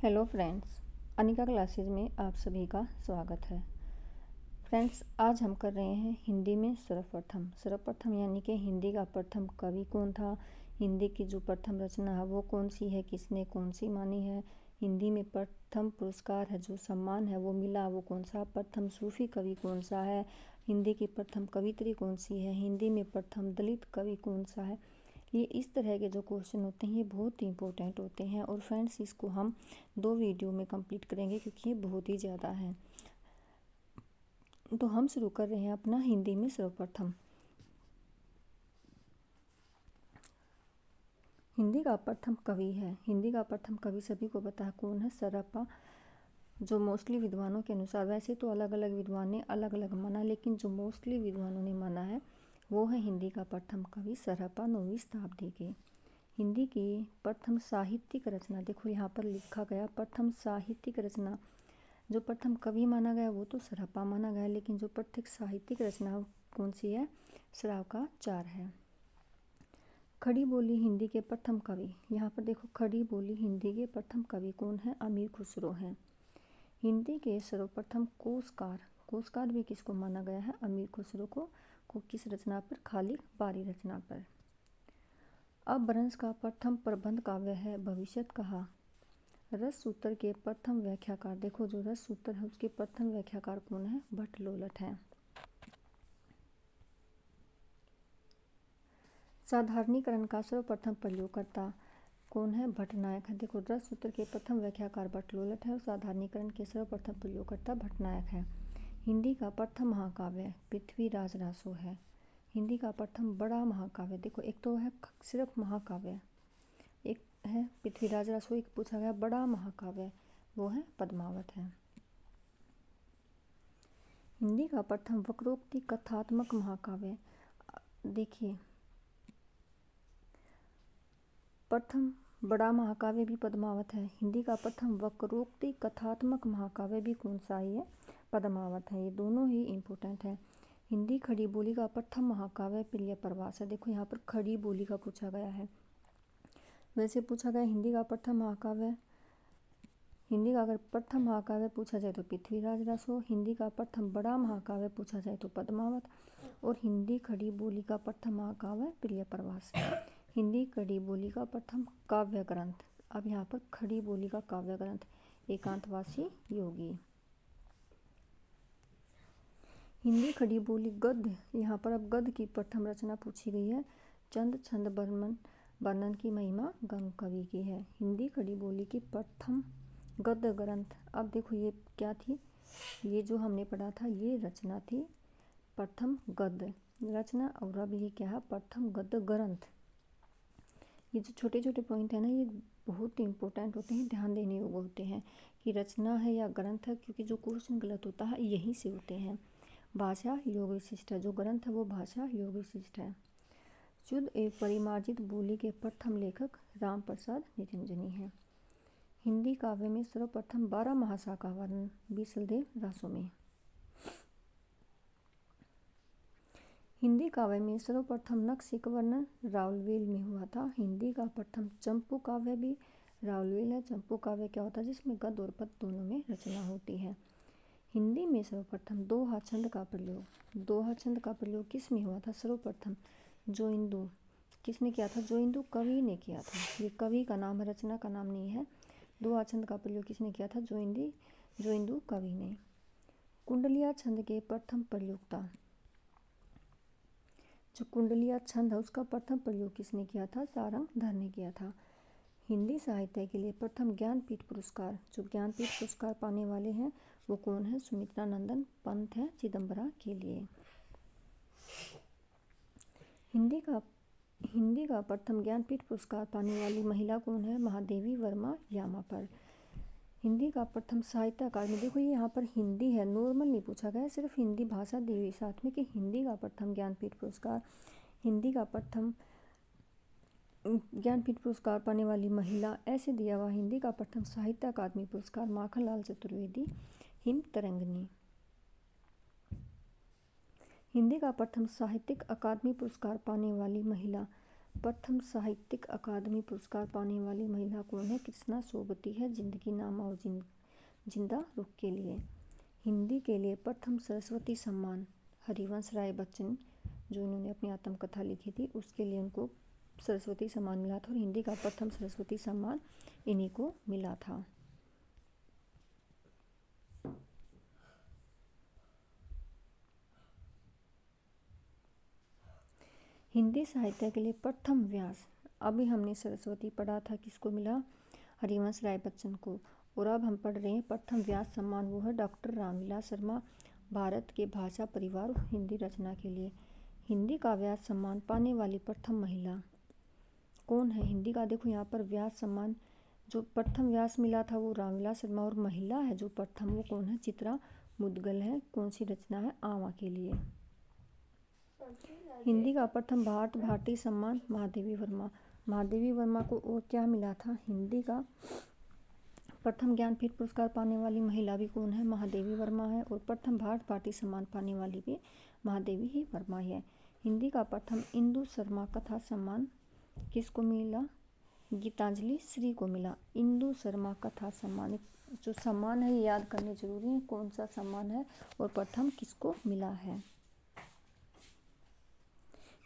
Hello friends, Anika classes में आप सभी का स्वागत है। फ्रेंड्स, आज हम कर रहे हैं हिंदी में सर्वप्रथम। सर्वप्रथम यानी कि हिंदी का प्रथम कवि कौन था, हिंदी की जो प्रथम रचना है वो कौन सी है, किसने कौन सी मानी है, हिंदी में प्रथम पुरस्कार है जो सम्मान है वो मिला वो कौन सा, प्रथम सूफी कवि कौन सा है, हिंदी की प्रथम कवित्री कौन सी है, हिंदी में प्रथम दलित कवि कौन सा है। ये इस तरह के जो क्वेश्चन होते हैं ये बहुत ही इंपॉर्टेंट होते हैं और फ्रेंड्स इसको हम 2 वीडियो में कंप्लीट करेंगे क्योंकि ये बहुत ही ज़्यादा है। तो हम शुरू कर रहे हैं अपना हिंदी में सर्वप्रथम। हिंदी का प्रथम कवि है, हिंदी का प्रथम कवि सभी को पता है कौन है, सरप्पा। जो मोस्टली विद्वानों के अनुसार, वैसे तो अलग अलग विद्वान ने अलग अलग माना, लेकिन जो मोस्टली विद्वानों ने माना है वो है हिंदी का प्रथम कवि सरप्पा, 9वीं शताब्दी के। हिंदी की प्रथम साहित्यिक रचना, देखो यहाँ पर लिखा गया प्रथम साहित्यिक रचना। जो प्रथम कवि माना गया वो तो सरप्पा माना गया, लेकिन जो प्रथम साहित्यिक रचना कौन सी है, श्रावकाचार है। खड़ी बोली हिंदी के प्रथम कवि, यहाँ पर देखो खड़ी बोली हिंदी के प्रथम कवि कौन है, अमीर खुसरो हैं। हिंदी के सर्वप्रथम कोशकार, कोशकार भी किसको माना गया है, अमीर खुसरो को किस रचना पर, खाली बारी रचना पर। अपभ्रंश का प्रथम प्रबंध काव्य है भविष्यत कहा। रस सूत्र के प्रथम व्याख्याकार, देखो जो रस सूत्र है उसके प्रथम व्याख्याकार कौन है, भट्ट लोलट हैं। साधारणीकरण का सर्वप्रथम प्रयोगकर्ता कौन है, भट्टनायक है। देखो रस सूत्र के प्रथम व्याख्याकार भट्ट लोलट है और साधारणीकरण के सर्वप्रथम प्रयोगकर्ता भट्टनायक है। हिंदी का प्रथम महाकाव्य पृथ्वीराज रासो है। हिंदी का प्रथम बड़ा महाकाव्य, देखो एक तो है सिर्फ महाकाव्य, एक है पृथ्वीराज रासो, एक पूछा गया बड़ा महाकाव्य वो है पद्मावत है। हिंदी का प्रथम वक्रोक्ति कथात्मक महाकाव्य, देखिए प्रथम बड़ा महाकाव्य भी पद्मावत है, हिंदी का प्रथम वक्रोक्ति कथात्मक महाकाव्य भी कौन सा ही है, पद्मावत है। ये दोनों ही इम्पोर्टेंट है। हिंदी खड़ी बोली का प्रथम महाकाव्य प्रिय प्रवास है। देखो यहाँ पर खड़ी बोली का पूछा गया है, वैसे पूछा गया हिंदी का प्रथम महाकाव्य, हिंदी का अगर प्रथम महाकाव्य पूछा जाए तो पृथ्वीराज रासो, हिंदी का प्रथम बड़ा महाकाव्य पूछा जाए तो पद्मावत, और हिंदी खड़ी बोली का प्रथम महाकाव्य प्रिय प्रवास। हिंदी खड़ी बोली का प्रथम काव्य ग्रंथ, अब यहाँ पर खड़ी बोली का काव्य ग्रंथ एकांतवासी योगी। हिंदी खड़ी बोली गद्य, यहाँ पर अब गद्य की प्रथम रचना पूछी गई है, चंद छंद वर्णन की महिमा गंग कवि की है। हिंदी खड़ी बोली की प्रथम गद्य ग्रंथ, अब देखो ये क्या थी, ये जो हमने पढ़ा था ये रचना थी प्रथम गद्य रचना, और अब ये क्या है, प्रथम गद्य ग्रंथ। ये जो छोटे छोटे पॉइंट है ना ये बहुत इंपॉर्टेंट होते हैं, ध्यान देने योग्य होते हैं कि रचना है या ग्रंथ है, क्योंकि जो क्वेश्चन गलत होता है यहीं से होते हैं। भाषा योग विशिष्ट है, जो ग्रंथ है वो भाषा योग विशिष्ट है। शुद्ध एवं परिमार्जित बोली के प्रथम लेखक राम प्रसाद निरंजनी हैं। हिंदी काव्य में सर्वप्रथम 12 महासा का वर्णन बीसलदेव रासो में। हिंदी काव्य में सर्वप्रथम नखशिख वर्णन राउलवेल में हुआ था। हिंदी का प्रथम चंपू काव्य भी राउलवेल है। चंपू काव्य क्या होता है, जिसमें गद्य और पद्य दोनों में रचना होती है। हिंदी में सर्वप्रथम दोहा छंद का प्रयोग, दोहा छंद का प्रयोग किस में हुआ था, सर्वप्रथम जोइंदू, किसने किया था, जोइंदू कवि ने किया था। ये कवि का नाम है, रचना का नाम नहीं है। दोहा छंद का प्रयोग किसने किया था, जोइंदू कवि ने। कुंडलिया छंद के प्रथम प्रयोक्ता, जो कुंडलिया छंद है उसका प्रथम प्रयोग किसने किया था, सारंगधर ने किया था। हिंदी साहित्य के लिए प्रथम ज्ञानपीठ पुरस्कार, जो ज्ञानपीठ पुरस्कार पाने वाले हैं वो कौन है, सुमित्रा नंदन पंत है चिदम्बरा के लिए। हिंदी का प्रथम ज्ञानपीठ पुरस्कार पाने वाली महिला कौन है, महादेवी वर्मा यामा पर। हिंदी का प्रथम साहित्य अकादमी, देखो ये यहाँ पर हिंदी है, नॉर्मल नहीं पूछा गया, सिर्फ हिंदी भाषा दी हुई साथ में कि हिंदी का प्रथम ज्ञानपीठ पुरस्कार, हिंदी का प्रथम ज्ञानपीठ पुरस्कार पाने वाली महिला ऐसे दिया हुआ। हिंदी का प्रथम साहित्य अकादमी पुरस्कार माखनलाल चतुर्वेदी हिम तरंगिणी। हिंदी का प्रथम साहित्यिक अकादमी पुरस्कार पाने वाली महिला प्रथम साहित्यिक अकादमी पुरस्कार पाने वाली महिला कौन है? कृष्णा सोबती है जिंदगी नामा और जिंदा रुख के लिए। हिंदी के लिए प्रथम सरस्वती सम्मान हरिवंश राय बच्चन, जो इन्होंने अपनी आत्मकथा लिखी थी, उसके लिए उनको सरस्वती सम्मान मिला था और हिंदी का प्रथम सरस्वती सम्मान इन्हीं को मिला था। हिंदी साहित्य के लिए प्रथम व्यास, अभी हमने सरस्वती पढ़ा था, किसको मिला? हरिवंश राय बच्चन को। और अब हम पढ़ रहे हैं प्रथम व्यास सम्मान, वो है डॉक्टर रामविलास शर्मा, भारत के भाषा परिवार हिंदी रचना के लिए। हिंदी का व्यास सम्मान पाने वाली प्रथम महिला कौन है? हिंदी का देखो यहाँ पर व्यास सम्मान जो प्रथम व्यास मिला था वो रामविलास शर्मा, और महिला है जो प्रथम वो कौन है? चित्रा मुदगल है। कौन सी रचना है? आवा के लिए। हिंदी का प्रथम भारतीय सम्मान महादेवी वर्मा, महादेवी वर्मा को और क्या मिला था? हिंदी का प्रथम ज्ञानपीठ पुरस्कार पाने वाली महिला भी कौन है? महादेवी वर्मा है। और प्रथम भारतीय सम्मान पाने वाली भी महादेवी ही वर्मा ही है। हिंदी का प्रथम इंदु शर्मा कथा सम्मान किसको मिला? गीतांजलि श्री को मिला। इंदु शर्मा कथा सम्मान, जो सम्मान है ये याद करने जरूरी है, कौन सा सम्मान है और प्रथम किसको मिला है।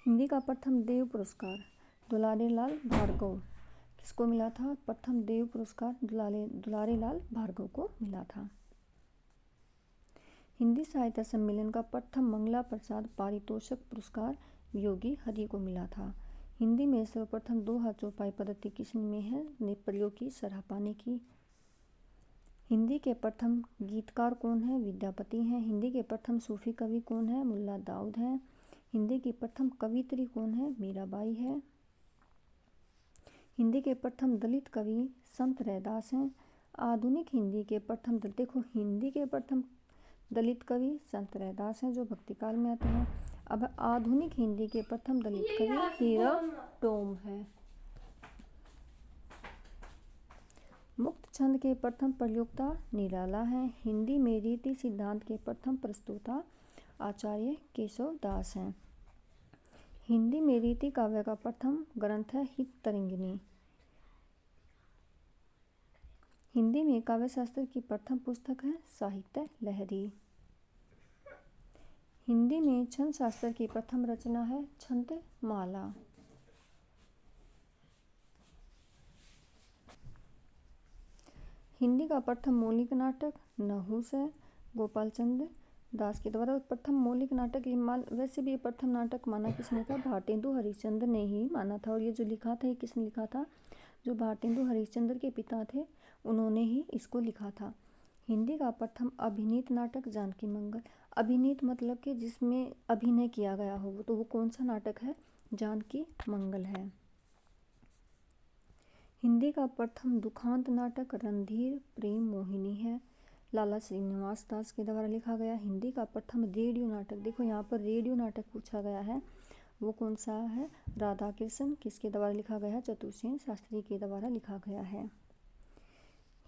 हिंदी का प्रथम देव पुरस्कार दुलारे लाल भार्गव किसको मिला था? प्रथम देव पुरस्कार दुलारे लाल भार्गव को मिला था। हिंदी साहित्य सम्मेलन का प्रथम मंगला प्रसाद पारितोषिक पुरस्कार योगी हरि को मिला था। हिंदी में सर्वप्रथम 2 हाथ चौपाई पद्धति किस में है? नेपलियों की सराह पाने की। हिंदी के प्रथम गीतकार कौन है? विद्यापति हैं। हिंदी के प्रथम सूफी कवि कौन है? मुल्ला दाऊद हैं। हिंदी की प्रथम कवियत्री कौन है? मीराबाई है। हिंदी के प्रथम दलित कवि संत रैदास हैं। आधुनिक हिंदी के प्रथम देखो हिंदी के प्रथम दलित कवि संत रैदास हैं जो भक्ति काल में आते हैं। अब आधुनिक हिंदी के प्रथम दलित कवि हीरा टोम है। मुक्त छंद के प्रथम प्रयोक्ता निराला हैं। हिंदी में रीति सिद्धांत के प्रथम प्रस्तोता आचार्य केशव दास हैं। हिंदी में रीति काव्य का प्रथम ग्रंथ है हित तरंगिणी। हिंदी में काव्य शास्त्र की प्रथम पुस्तक है साहित्य लहरी। हिंदी में छंद शास्त्र की प्रथम रचना है छंद माला। हिंदी का प्रथम मौलिक नाटक नहुस है गोपाल चंद्र दास के द्वारा। प्रथम मौलिक नाटक वैसे भी ये प्रथम नाटक माना किसने था? भारतेंदु हरिश्चंद्र ने ही माना था। और ये जो लिखा था ये किसने लिखा था? जो भारतेंदु हरिश्चंद्र के पिता थे उन्होंने ही इसको लिखा था। हिंदी का प्रथम अभिनीत नाटक जानकी मंगल। अभिनीत मतलब कि जिसमें अभिनय किया गया हो, तो वो कौन सा नाटक है? जानकी मंगल है। हिंदी का प्रथम दुखांत नाटक रणधीर प्रेम मोहिनी है, लाला श्रीनिवास दास के द्वारा लिखा गया। हिंदी का प्रथम रेडियो नाटक, देखो यहाँ पर रेडियो नाटक पूछा गया है, वो कौन सा है? राधा कृष्ण किसके द्वारा लिखा गया है? चतुर्सेन शास्त्री के द्वारा लिखा गया है।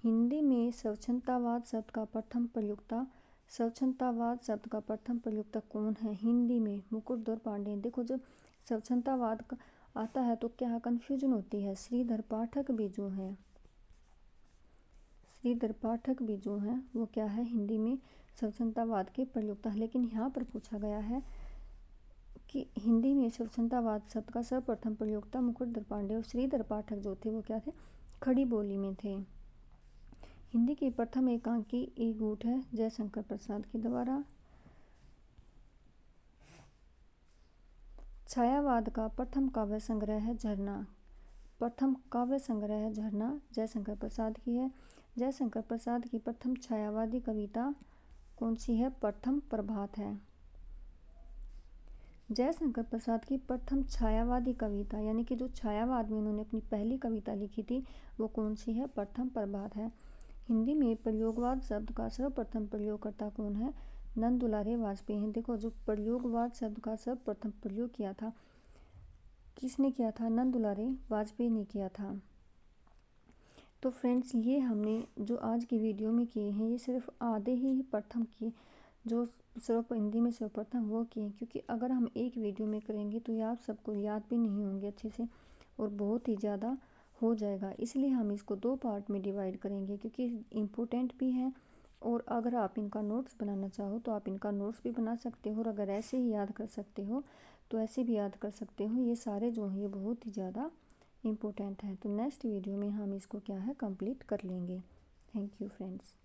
हिंदी में स्वच्छंदतावाद शब्द का प्रथम प्रयोक्ता, स्वच्छंदतावाद शब्द का प्रथम प्रयोक्ता कौन है? हिंदी में मुकुटधर पांडे। देखो जब स्वच्छंदतावाद आता है तो क्या कन्फ्यूजन होती है, श्रीधर पाठक भी जो हैं, श्रीधर पाठक भी जो हैं वो क्या है? हिंदी में स्वच्छंदतावाद के प्रयोक्ता है। लेकिन यहाँ पर पूछा गया है कि हिंदी में स्वच्छंदतावाद शब्द का सर्वप्रथम प्रयोक्ता मुकुटधर पांडे और श्रीधर पाठक जो थे वो क्या थे? खड़ी बोली में थे। हिंदी की प्रथम एकांकी एक गुट है जयशंकर प्रसाद के द्वारा। छायावाद का प्रथम काव्य संग्रह है झरना, प्रथम काव्य संग्रह है झरना जयशंकर प्रसाद की है। जयशंकर प्रसाद की प्रथम छायावादी कविता कौन सी है? प्रथम प्रभात है। जयशंकर प्रसाद की प्रथम छायावादी कविता यानी कि जो छायावाद में उन्होंने अपनी पहली कविता लिखी थी वो कौन सी है? प्रथम प्रभात है। हिंदी में प्रयोगवाद शब्द का सर्वप्रथम प्रयोगकर्ता कौन है? नंद दुलारे वाजपेयी हैं। देखो जो प्रयोगवाद शब्द का सर्वप्रथम प्रयोग किया था किसने किया था? नंद दुलारे वाजपेयी ने किया था। तो फ्रेंड्स ये हमने जो आज की वीडियो में किए हैं ये सिर्फ आधे ही प्रथम की जो हिंदी में सर्वप्रथम वो किए, क्योंकि अगर हम एक वीडियो में करेंगे तो ये आप सबको याद भी नहीं होंगे अच्छे से और बहुत ही ज़्यादा हो जाएगा। इसलिए हम इसको 2 पार्ट में डिवाइड करेंगे, क्योंकि इम्पोर्टेंट भी है। और अगर आप इनका नोट्स बनाना चाहो तो आप इनका नोट्स भी बना सकते हो, और अगर ऐसे ही याद कर सकते हो तो ऐसे भी याद कर सकते हो। ये सारे जो हैं ये बहुत ही ज़्यादा इम्पोर्टेंट है। तो नेक्स्ट वीडियो में हम इसको क्या है कंप्लीट कर लेंगे। Thank you friends.